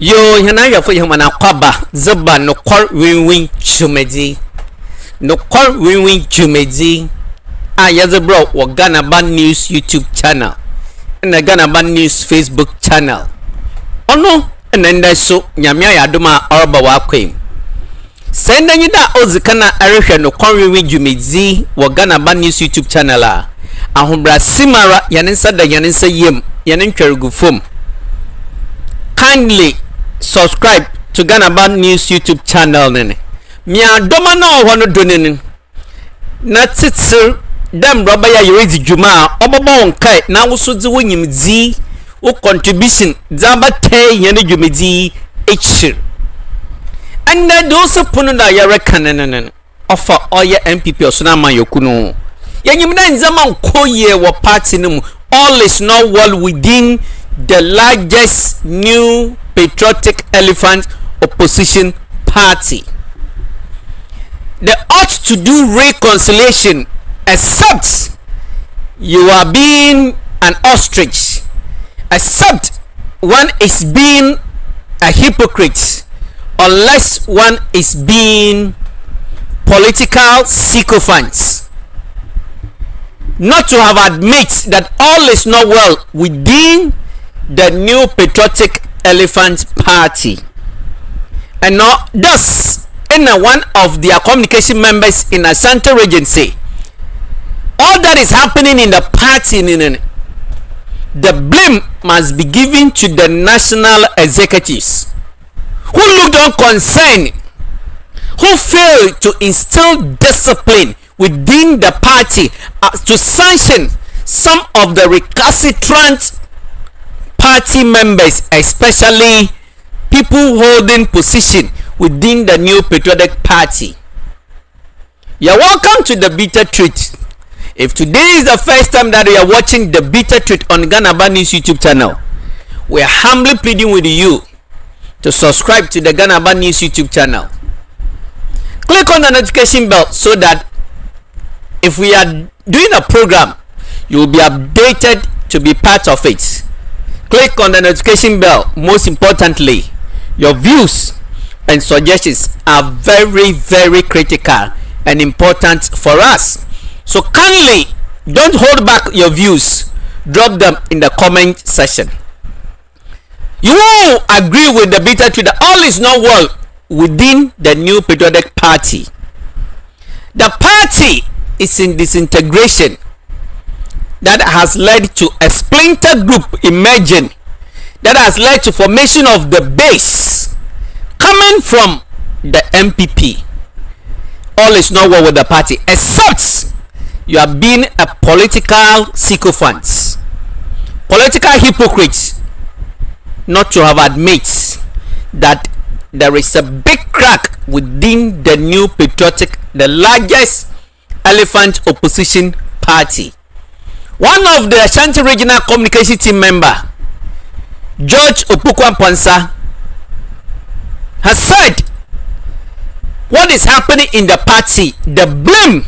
Yo, Yanaya for Yamana Kwaba, Zaba, no call win Chumedi. No call win Chumedi. Yazabro, or Ghana Band News YouTube channel. And the Ghana Band News Facebook channel. Oh no, and then that's so Yamia Duma Arba Wakim. Send you that Ozikana Arisha no call win Jumedi, or Ghana Band News YouTube channel. Ahumbra Simara Yaninsa da Yaninsa Yim, Yanin Kerugufum. Kindly subscribe to Ghana Band News YouTube channel nene. Mia doma na wono donen. Na titsir dem roba ya yezi juma obobo onkai na wosodzi wonyimdzi wo contribution zaba tay yene jumedi echir. And those punu na ya rekanenen offer oye MPP osuna man yokunu. Yanyimna nzama nkoye wo party nemu. All is not well within the largest new patriotic elephant opposition party. They ought to do reconciliation, except you are being an ostrich, except one is being a hypocrite, unless one is being political sycophants. Not to have admit that all is not well within the new patriotic elephant party, and not thus in one of their communication members in Ashanti Regency. All that is happening in the party, the blame must be given to the national executives who looked unconcerned, who failed to instill discipline within the party to sanction some of the recalcitrant party members, especially people holding position within the new patriotic party. You're welcome to the Bitter Truth. If today is the first time that you are watching the Bitter Truth on Ghana Band News YouTube channel, we are humbly pleading with you to subscribe to the Ghana Band News YouTube channel. Click on the notification bell so that if we are doing a program, you will be updated to be part of it. Click on the notification bell. Most importantly, your views and suggestions are very, very critical and important for us. So kindly don't hold back your views. Drop them in the comment section. You will agree with the Bitter Truth that all is not well within the new patriotic party. The party is in disintegration that has led to a splinter group emerging, that has led to formation of the base coming from the MPP. All is not well with the party, except you are being a political sycophant, political hypocrite, not to have admit that there is a big crack within the new patriotic, the largest elephant opposition party. One of the Ashanti regional communication team member, George Opukwan-Ponsa, has said what is happening in the party, the blame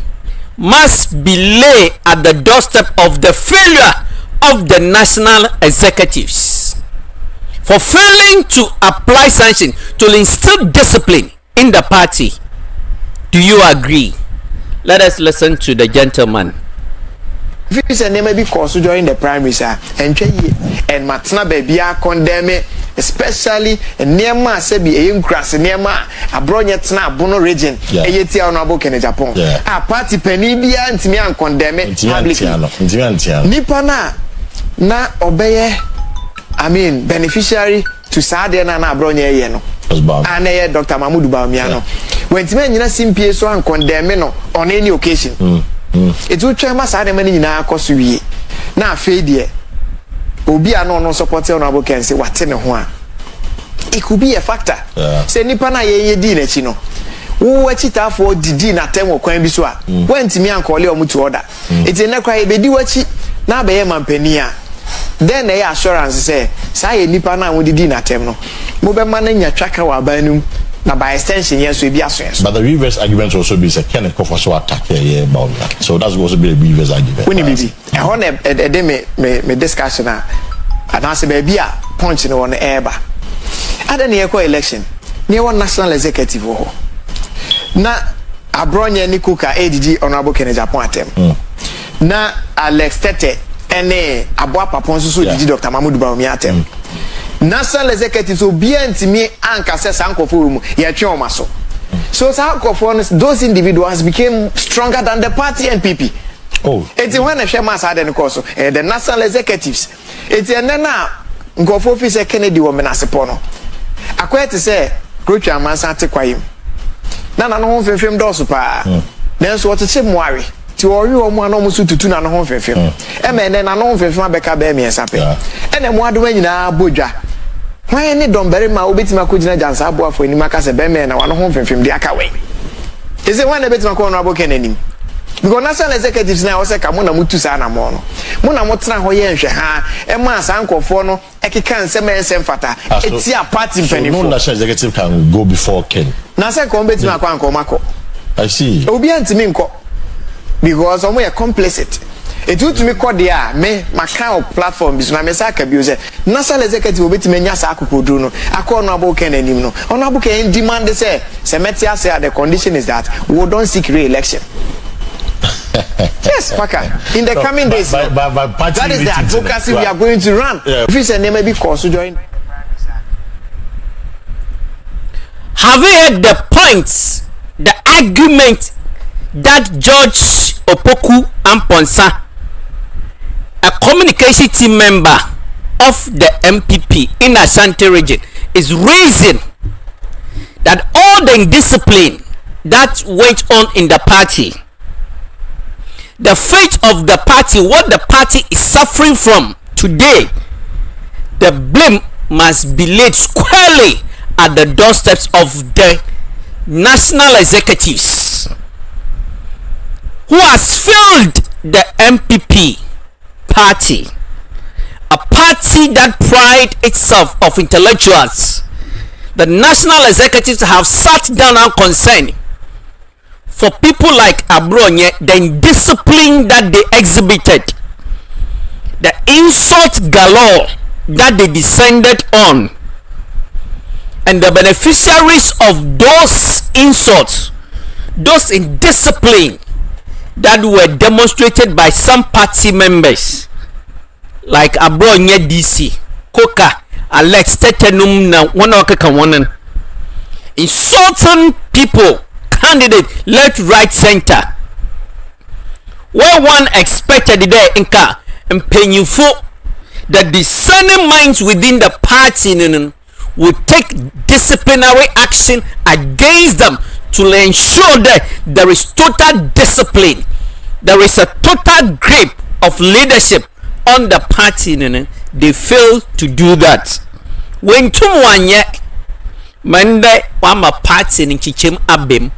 must be laid at the doorstep of the failure of the national executives for failing to apply sanction to instill discipline in the party. Do you agree? Let us listen to the gentleman. If and may be cause during the primaries and Matna baby are condemn, especially Nema Sebi a grass Nema Abronye Tna Bono region, a Yeti Honorable in Japan. A party Penibia and Timian condemn Nipana na obey, I mean beneficiary to Sadiana and Abronye Yeno. And Dr. Mahmoud Bamiano. When Timena simply so and condemn on any occasion. It will try my side money in our cost. Now, Fadia Obi no supporter on our can say what's in a one. It could be a factor. Say Nipana ye dinner chino. Who watch it out for the dinner time or coin biswa. When to me and call you to order. It's a cry, baby, watch it now by a penia. Then the assurance say, say Nipana with the dinner terminal. Mobile man in your tracker or banum. Now by extension, yes, we be assurance. But the reverse argument also be a kind of cover so attack here about that. So that's also be a reverse argument. When you be, I want a discussion and answer baby punching on the air. Ada ne ekɔ election. Ne wɔ national executive ho. Na Abronye ni kuka ADG honorable Kennedy Japan atem. Na Alex Tete ene aboa papa nso so didi Dr. Mahmoud Bawumia atem. National executive so bia ntimi anka se sankofo mu ye twe omaso. So sankofo those individuals became stronger than the party NPP. Oh. It's when the share mass had the course the national executives. It's na nkofo fi se Kennedy wo menasepo no. Akwete se Krocha Amansa tekwayim. Na no ho fefem dɔso pa. Nanso wɔtete moare. Ti ɔri ɔmo ana ɔmo so tutu na no ho fefem. Eme na no ho fefem abeka ba emiensa pe. Ene mo adoma nyina bodwa. Hwan ne dɔmbere ma obetima kogina jansa aboafo anim aka se be me na wano ho fefem de aka we. Ese hwan na betima ko no aboka nanim. Because national executives na wose ka mo na mutu sa na mo no. Mo na mo tena ho ye nhwe ha. E ma asankofo no ekeka nsem fata. Eti a party mpanifo. So no national executive can go before Ken. Na say ko betima kwa nkomako. I see. Obi antimi nko. Because omo ye complicit. Etutumi kɔ de a me maka o platform bi so na me sa ka bi o say national executive obetimi nya sa akokoduro no akɔ no abo Ken anim no. Ono abo Ken demand say Semetia say the condition is that we don't seek re-election. Yes, Paka. In the coming days, that is the advocacy we are going to run. If it's a name, maybe cause to join. Have you heard the points, the argument that George Opoku Amponsa, a communication team member of the MPP in Ashanti region, is raising that all the indiscipline that went on in the party, the fate of the party, what the party is suffering from today, the blame must be laid squarely at the doorsteps of the national executives who has failed the MPP party, a party that pride itself of intellectuals. The national executives have sat down and concerned for people like Abronye, the indiscipline that they exhibited, the insult galore that they descended on, and the beneficiaries of those insults, those indiscipline that were demonstrated by some party members like Abronye DC, Koka, Alex Tetenum, na one insulting people, candidate left, right, center, where one expected there inka and painful that discerning minds within the party will take disciplinary action against them to ensure that there is total discipline, there is a total grip of leadership on the party. They fail to do that. When tumwanye mande wama party in chichem abem,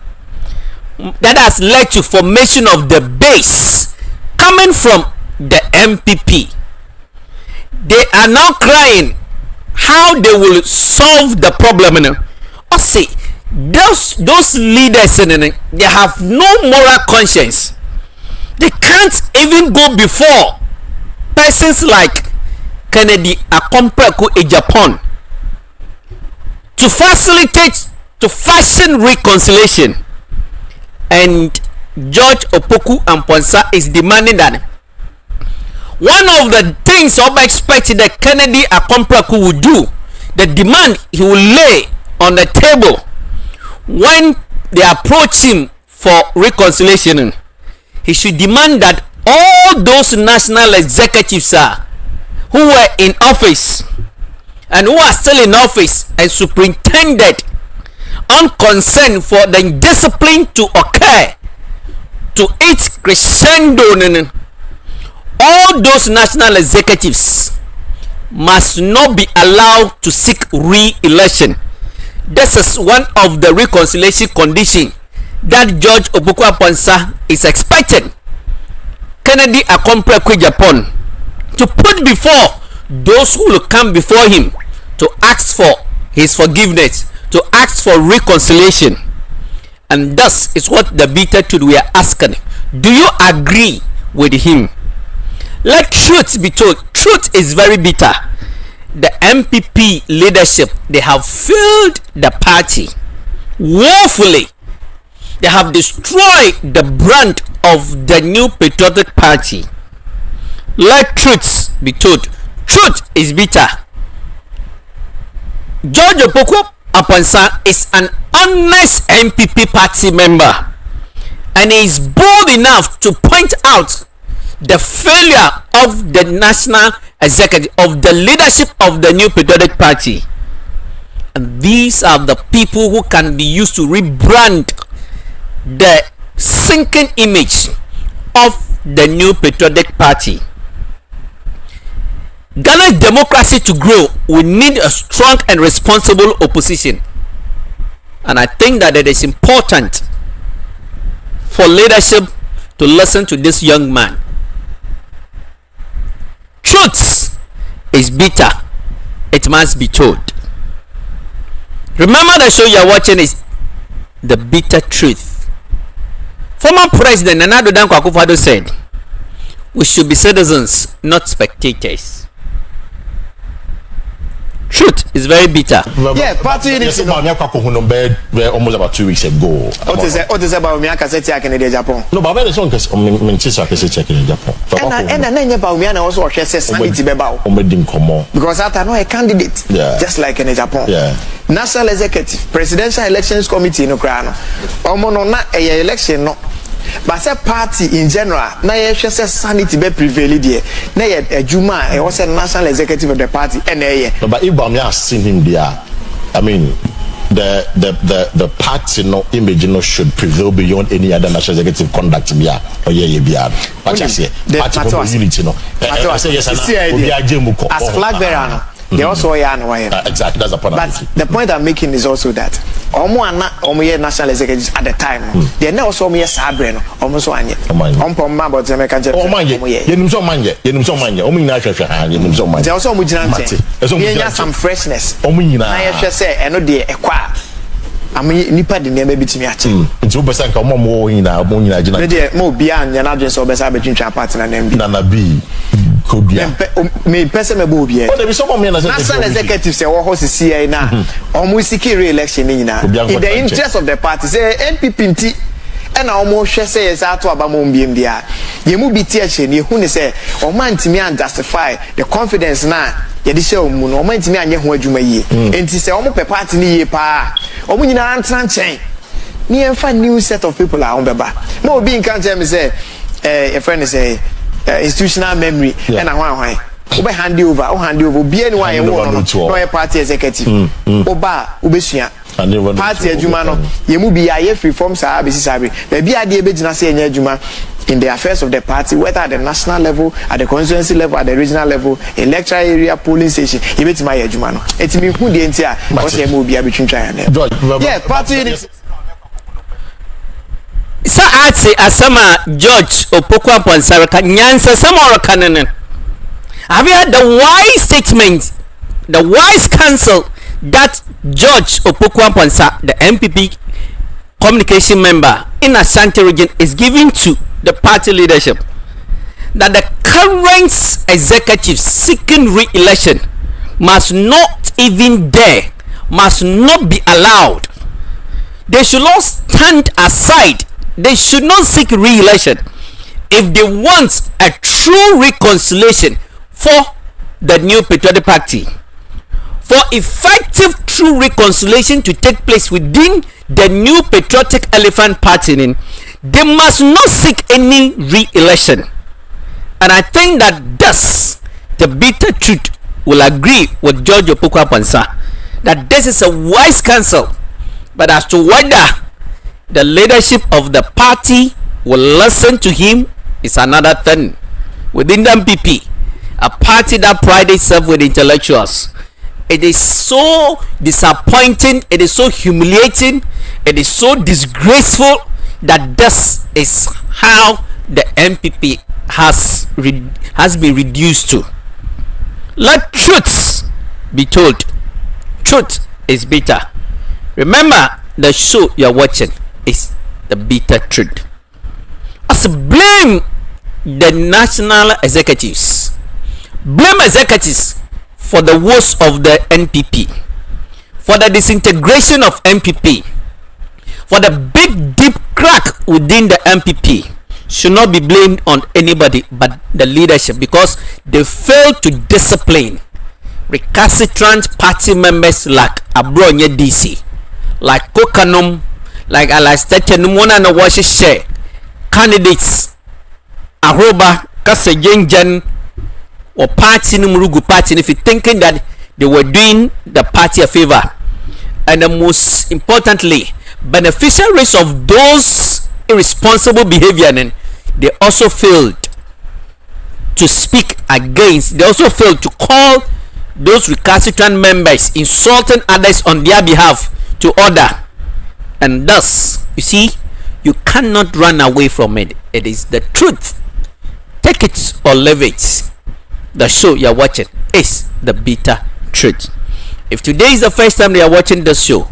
that has led to formation of the base coming from the MPP. They are now crying how they will solve the problem. Or say those leaders, they have no moral conscience. They can't even go before persons like Kennedy Akompreko in Japan to facilitate, to fashion reconciliation. And George Opoku Amponsa is demanding that one of the things I'm expecting that Kennedy Akompreko will do, the demand he will lay on the table when they approach him for reconciliation, he should demand that all those national executives who were in office and who are still in office and superintended unconcerned for the discipline to occur to its crescendo, all those national executives must not be allowed to seek re-election. This is one of the reconciliation conditions that George Opoku Amponsa is expecting Kennedy Akompreko Japan to put before those who will come before him to ask for his forgiveness, to ask for reconciliation. And thus is what the bitter truth we are asking. Do you agree with him? Let truth be told. Truth is very bitter. the MPP leadership, they have failed the party woefully. They have destroyed the brand of the New Patriotic Party. Let truth be told. Truth is bitter. George Opoku Aponsa is an honest MPP party member, and he is bold enough to point out the failure of the national executive, of the leadership of the New Patriotic Party. And these are the people who can be used to rebrand the sinking image of the New Patriotic Party. Ghana's democracy to grow, we need a strong and responsible opposition. And I think that it is important for leadership to listen to this young man. Truth is bitter. It must be told. Remember, the show you're watching is The Bitter Truth. Former President Nana Addo Dankwa Akufo-Addo said, we should be citizens, not spectators. Truth is very bitter. Yeah, party unity. Almost about 2 weeks ago. What is about me? I can say check in Japan. No, but when it's check in Japan. And then about me, and also sanity because after no a candidate, just like in Japan. Yeah. National Executive, Presidential Elections Committee no krano. Omo na a election no. But a party in general, na ye hwese sanity be prevail there. Na ye adwuma e was a national executive of the party and no, but if Bamia has seen him there, I mean the party no image no should prevail beyond any other national executive conduct here or what you say party unity no I say yes as flag bearer no. They also exactly, that's the point. But the point I'm making is also that omo national executives at the time, they now also me sabre no omo so anye ompo mma but me ka je yenum so manje omo nyina hwehwe ha yenum so manje they also omo gina nche ye some freshness omo nyina na ye hwe se eno de ekwa ami nipa de ne bitimi ache nti wo besa nka omo nyina gina me de mo bia anya na dwen so besa betwintwa party na nambi na bi me person me bo bia there be some men national executive say wo ho CCI na omo secure re-election ni nyina in the interest of the party say NPP nti and omo hwe say yes ato aba mo mbiem dia ye mu bi ti a hye ni hu ni say omo antimi an justify the confidence na ye de hye omu no omo antimi anye ho adwuma yie enti say omo pe party ni yie pa omo nyina antran chen ni enfa new set of people a on beba na obi nkan tell me say a friend say institutional memory and a we hand over be anyone you want no party executive oba obesua party adwuma no ye mu bi aye free form sa abisi sabe na bi ade e begina say enya adwuma in the affairs of the party, whether at the national level, at the constituency level, at the regional level, electoral area, polling station, you bet my adwuma no it me who the entire because there will be between try and yeah party unity. Sa ati asama George Opoku Aponsa nyansa sama kanene. Have you heard the wise statement, the wise counsel that George Opoku Aponsa, the MPP communication member in Ashanti region, is giving to the party leadership? That the current executive seeking re-election must not even dare, must not be allowed. They should not stand aside. They should not seek re-election if they want a true reconciliation for the New Patriotic Party. For effective true reconciliation to take place within the New Patriotic Elephant Party, they must not seek any re-election. And I think that thus the bitter truth will agree with George Opoku Aponsa that this is a wise counsel. But as to whether the leadership of the party will listen to him is another thing. Within the MPP, a party that prides itself with intellectuals, it is so disappointing, it is so humiliating, it is so disgraceful that this is how the MPP has been reduced to. Let truth be told. Truth is bitter. Remember, the show you're watching is The Bitter Truth. As blame the national executives, blame executives for the woes of the NPP, for the disintegration of NPP, for the big deep crack within the NPP should not be blamed on anybody but the leadership, because they failed to discipline recalcitrant party members like Abronye DC, like Kokanum, like Alastair Numona no share candidates Aroba Kasajenjan or party Numurugu party, if you're thinking that they were doing the party a favor. And the most importantly, beneficiaries of those irresponsible behavior, and they also failed to speak against, they also failed to call those recalcitrant members insulting others on their behalf to order. And thus, you see, you cannot run away from it. It is the truth. Take it or leave it. The show you're watching is the bitter truth. If today is the first time you are watching this show,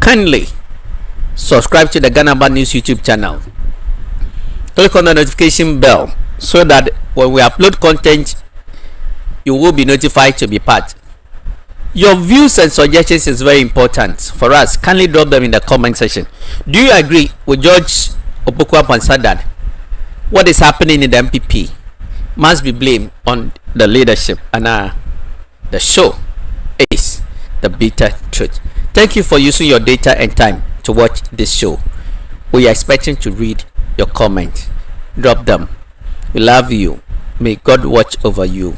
kindly subscribe to the Ghana Bad News YouTube channel. Click on the notification bell so that when we upload content, you will be notified to be part. Your views and suggestions is very important for us. Kindly drop them in the comment section. Do you agree with George Opoku-Apansah that what is happening in the MPP must be blamed on the leadership? And the show is the bitter truth. Thank you for using your data and time to watch this show. We are expecting to read your comments. Drop them. We love you. May God watch over you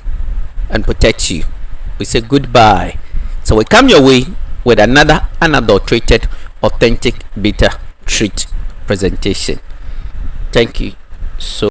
and protect you. We say goodbye. So we come your way with another unadulterated, authentic, bitter truth presentation. Thank you so